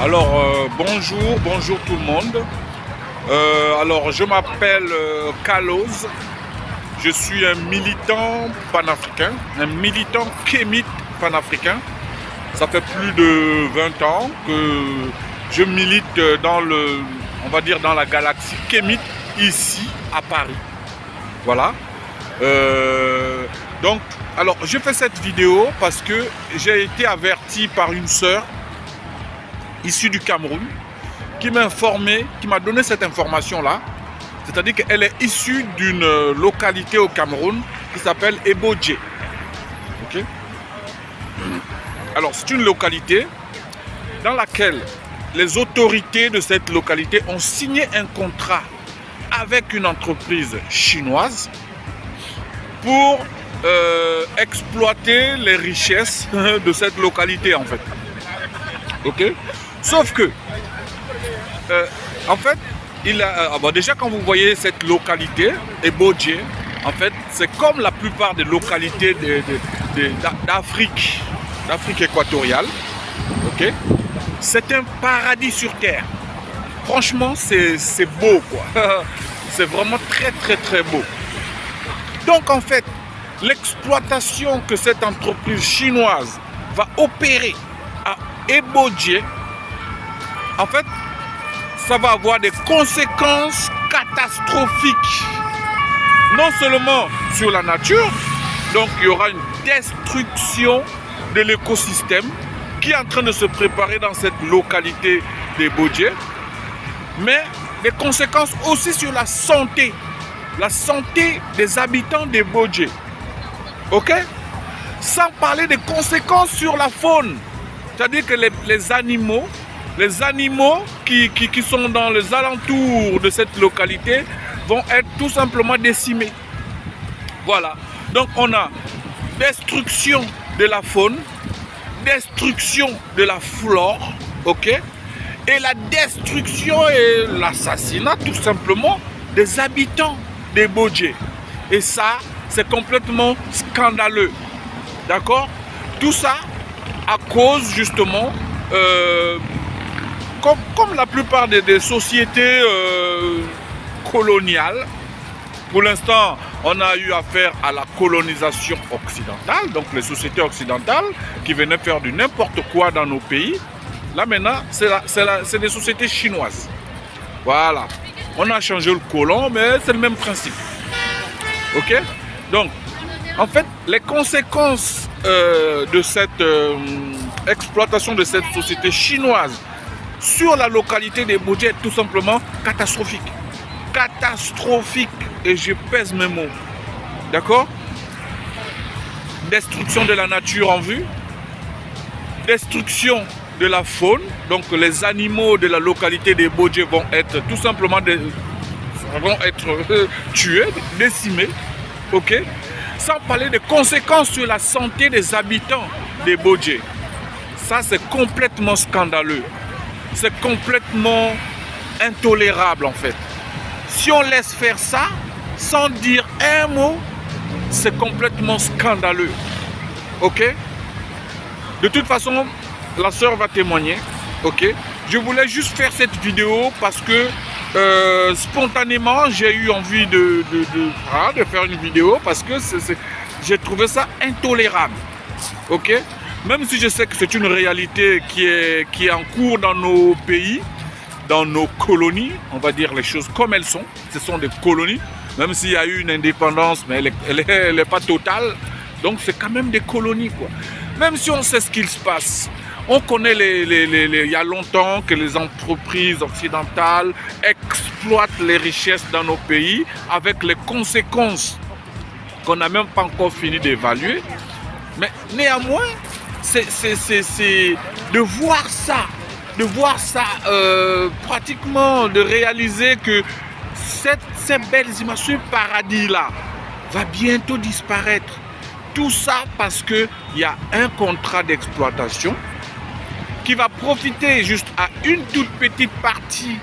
Alors, bonjour tout le monde. Alors, je m'appelle Carlos. Je suis un militant panafricain, un militant kémite panafricain. Ça fait plus de 20 ans que je milite on va dire dans la galaxie kémite, ici à Paris. Voilà. Donc, alors, je fais cette vidéo parce que j'ai été averti par une sœur issue du Cameroun qui m'a informé, qui m'a donné cette information-là. C'est-à-dire qu'elle est issue d'une localité au Cameroun qui s'appelle Ebodje. Ok. Alors, c'est une localité dans laquelle les autorités de cette localité ont signé un contrat avec une entreprise chinoise pour exploiter les richesses de cette localité, en fait. Ok. Sauf que, en fait, déjà quand vous voyez cette localité, Ebodje, en fait, c'est comme la plupart des localités d'Afrique équatoriale. Ok. C'est un paradis sur terre. Franchement, c'est beau, quoi. C'est vraiment très beau. Donc, en fait, l'exploitation que cette entreprise chinoise va opérer à Ebodje, en fait, ça va avoir des conséquences catastrophiques. Non seulement sur la nature, donc il y aura une destruction de l'écosystème qui est en train de se préparer dans cette localité d'Ebodje, mais des conséquences aussi sur la santé des habitants d'Ebodje. Ok? Sans parler des conséquences sur la faune. C'est-à-dire que les animaux qui sont dans les alentours de cette localité vont être tout simplement décimés. Voilà. Donc on a destruction de la faune, destruction de la flore, ok, et la destruction et l'assassinat tout simplement des habitants d'Ebodje. Et ça, c'est complètement scandaleux. D'accord? Tout ça à cause justement, comme la plupart des sociétés coloniales, pour l'instant, on a eu affaire à la colonisation occidentale, donc les sociétés occidentales qui venaient faire du n'importe quoi dans nos pays. Là maintenant, c'est des sociétés chinoises. Voilà. On a changé le colon, mais c'est le même principe. Ok? Donc, en fait, les conséquences de cette exploitation de cette société chinoise sur la localité d'Ebodje est tout simplement catastrophique. Catastrophique. Et je pèse mes mots. D'accord? Destruction de la nature en vue. Destruction de la faune. Donc les animaux de la localité d'Ebodje vont être tout simplement tués, décimés. Ok? Sans parler des conséquences sur la santé des habitants d'Ebodje. Ça, c'est complètement scandaleux. C'est complètement intolérable, en fait. Si on laisse faire ça, sans dire un mot, c'est complètement scandaleux. Ok? De toute façon, la sœur va témoigner. Ok? Je voulais juste faire cette vidéo parce que spontanément, j'ai eu envie de faire une vidéo parce que j'ai trouvé ça intolérable. Ok? Même si je sais que c'est une réalité qui est en cours dans nos pays, dans nos colonies, on va dire les choses comme elles sont. Ce sont des colonies, même s'il y a eu une indépendance, mais elle n'est pas totale. Donc c'est quand même des colonies, quoi. Même si on sait ce qu'il se passe, on connaît il y a longtemps que les entreprises occidentales exploitent les richesses dans nos pays avec les conséquences qu'on n'a même pas encore fini d'évaluer. Mais néanmoins, c'est de voir ça, pratiquement de réaliser que ces belles images, ce paradis-là va bientôt disparaître. Tout ça parce qu'il y a un contrat d'exploitation qui va profiter juste à une toute petite partie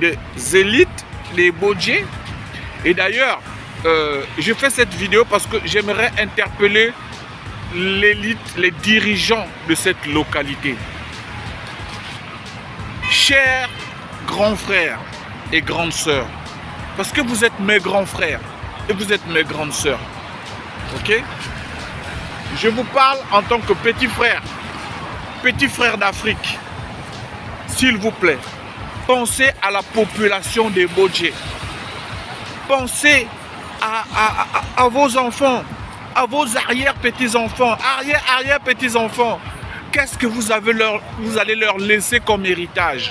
des élites, des Ebodje. Et d'ailleurs, je fais cette vidéo parce que j'aimerais interpeller l'élite, les dirigeants de cette localité. chers grands frères et grandes sœurs, parce que vous êtes mes grands frères et vous êtes mes grandes sœurs. Ok? Je vous parle en tant que petit frère d'Afrique. S'il vous plaît, pensez à la population des Bodje. Pensez à vos enfants, à vos arrière-petits-enfants, arrière-petits-enfants. Qu'est-ce que vous allez leur laisser comme héritage?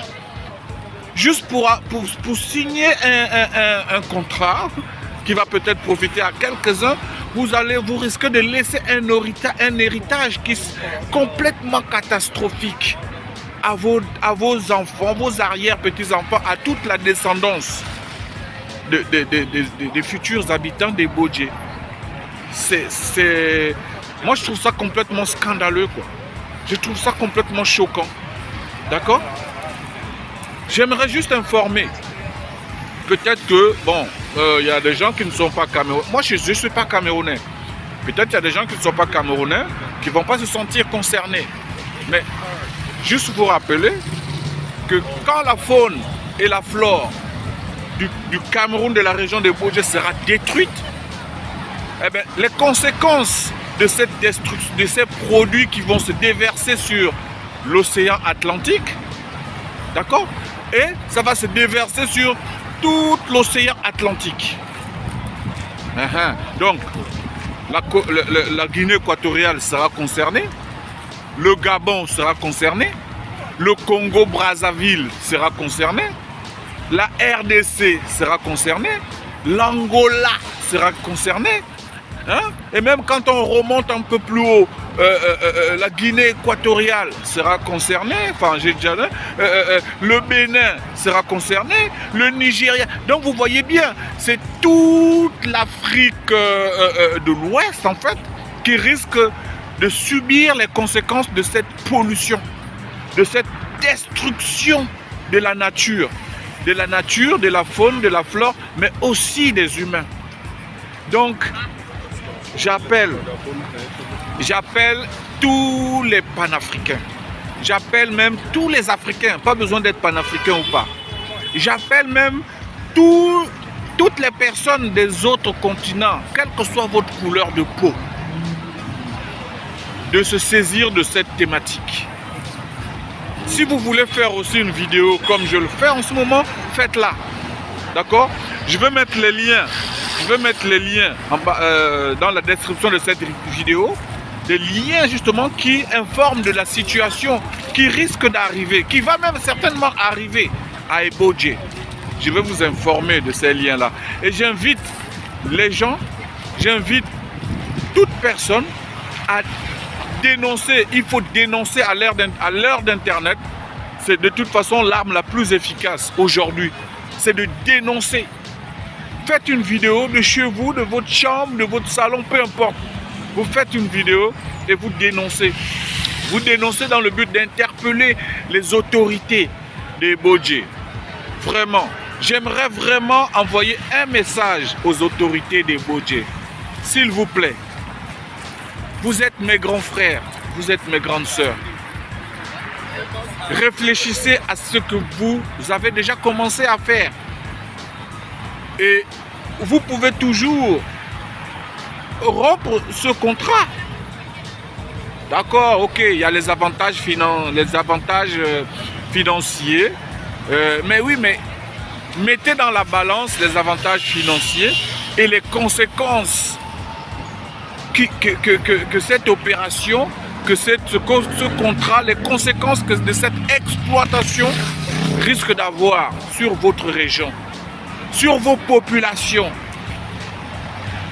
Juste pour signer un contrat qui va peut-être profiter à quelques-uns, vous risquez de laisser un héritage qui est complètement catastrophique à vos enfants, vos arrière-petits-enfants, à toute la descendance des futurs habitants des Bodje. Moi, je trouve ça complètement scandaleux, quoi. Je trouve ça complètement choquant. D'accord? J'aimerais juste informer. Peut-être que, bon, y a des gens qui ne sont pas camerounais. Moi, je ne suis pas camerounais. Peut-être qu'il y a des gens qui ne sont pas camerounais qui ne vont pas se sentir concernés. Mais juste vous rappeler que quand la faune et la flore du Cameroun, de la région de Bodje sera détruite, eh bien, les conséquences de cette destruction, de ces produits qui vont se déverser sur l'océan Atlantique, d'accord? Et ça va se déverser sur tout l'océan Atlantique. Donc, la Guinée équatoriale sera concernée, le Gabon sera concerné, le Congo-Brazzaville sera concerné, la RDC sera concernée, l'Angola sera concernée. Et même quand on remonte un peu plus haut, la Guinée équatoriale sera concernée, enfin j'ai déjà le Bénin sera concerné, le Nigeria. Donc vous voyez bien, c'est toute l'Afrique de l'Ouest en fait qui risque de subir les conséquences de cette pollution, de cette destruction de la nature, de la faune, de la flore, mais aussi des humains. Donc j'appelle tous les panafricains. J'appelle même tous les Africains, pas besoin d'être panafricain ou pas. J'appelle même toutes les personnes des autres continents, quelle que soit votre couleur de peau, de se saisir de cette thématique. Si vous voulez faire aussi une vidéo comme je le fais en ce moment, faites-la. D'accord? Je vais mettre les liens. Dans la description de cette vidéo, des liens justement qui informent de la situation qui risque d'arriver, qui va même certainement arriver à Bodje. Je vais vous informer de ces liens-là. Et j'invite les gens, j'invite toute personne à dénoncer. Il faut dénoncer à l'heure d'Internet. C'est de toute façon l'arme la plus efficace aujourd'hui. C'est de dénoncer. Faites une vidéo de chez vous, de votre chambre, de votre salon, peu importe. Vous faites une vidéo et vous dénoncez. Vous dénoncez dans le but d'interpeller les autorités des Bodje. Vraiment, j'aimerais vraiment envoyer un message aux autorités des Bodje. S'il vous plaît, vous êtes mes grands frères, vous êtes mes grandes sœurs. Réfléchissez à ce que vous avez déjà commencé à faire. Et vous pouvez toujours rompre ce contrat. D'accord, ok, il y a les avantages financiers. Mais oui, mais mettez dans la balance les avantages financiers et les conséquences que cette opération, que ce contrat, les conséquences de cette exploitation risque d'avoir sur votre région, sur vos populations,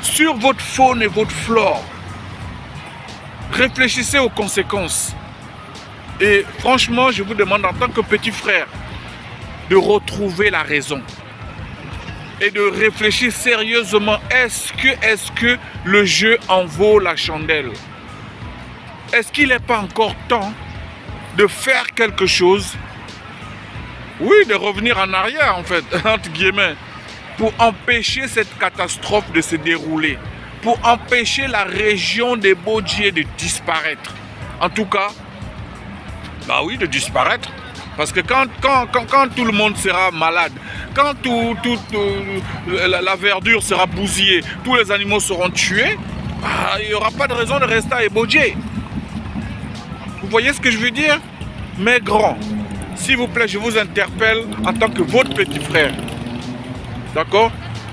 sur votre faune et votre flore. Réfléchissez aux conséquences. Et franchement, je vous demande en tant que petit frère de retrouver la raison et de réfléchir sérieusement. Est-ce que le jeu en vaut la chandelle? Est-ce qu'il n'est pas encore temps de faire quelque chose? Oui, de revenir en arrière en fait, entre guillemets, pour empêcher cette catastrophe de se dérouler, pour empêcher la région des Bodje de disparaître. En tout cas, bah oui, de disparaître. Parce que quand tout le monde sera malade, quand la verdure sera bousillée, tous les animaux seront tués, il n'y aura pas de raison de rester à Ebodje. Vous voyez ce que je veux dire? Mes grands, s'il vous plaît, je vous interpelle en tant que votre petit frère. D'accord?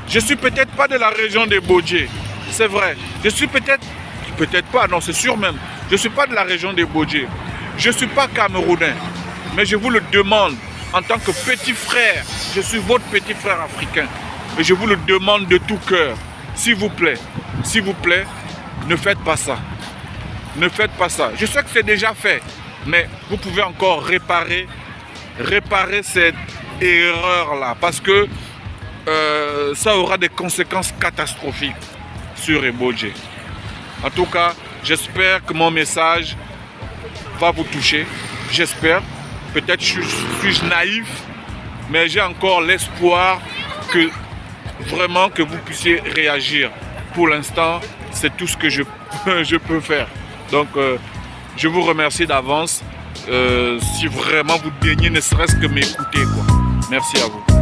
Je suis peut-être pas de la région d'Ebodje, c'est vrai. Je suis peut-être pas, non c'est sûr même. Je ne suis pas de la région d'Ebodje. Je ne suis pas camerounais. Mais je vous le demande, en tant que petit frère, je suis votre petit frère africain. Et je vous le demande de tout cœur, s'il vous plaît, ne faites pas ça. Ne faites pas ça. Je sais que c'est déjà fait, mais vous pouvez encore réparer cette erreur-là, parce que ça aura des conséquences catastrophiques sur Ebodje. En tout cas, j'espère que mon message va vous toucher. J'espère. Peut-être suis-je naïf, mais j'ai encore l'espoir que vraiment que vous puissiez réagir. Pour l'instant, c'est tout ce que je peux faire. Donc, je vous remercie d'avance si vraiment vous daignez ne serait-ce que m'écouter, quoi. Merci à vous.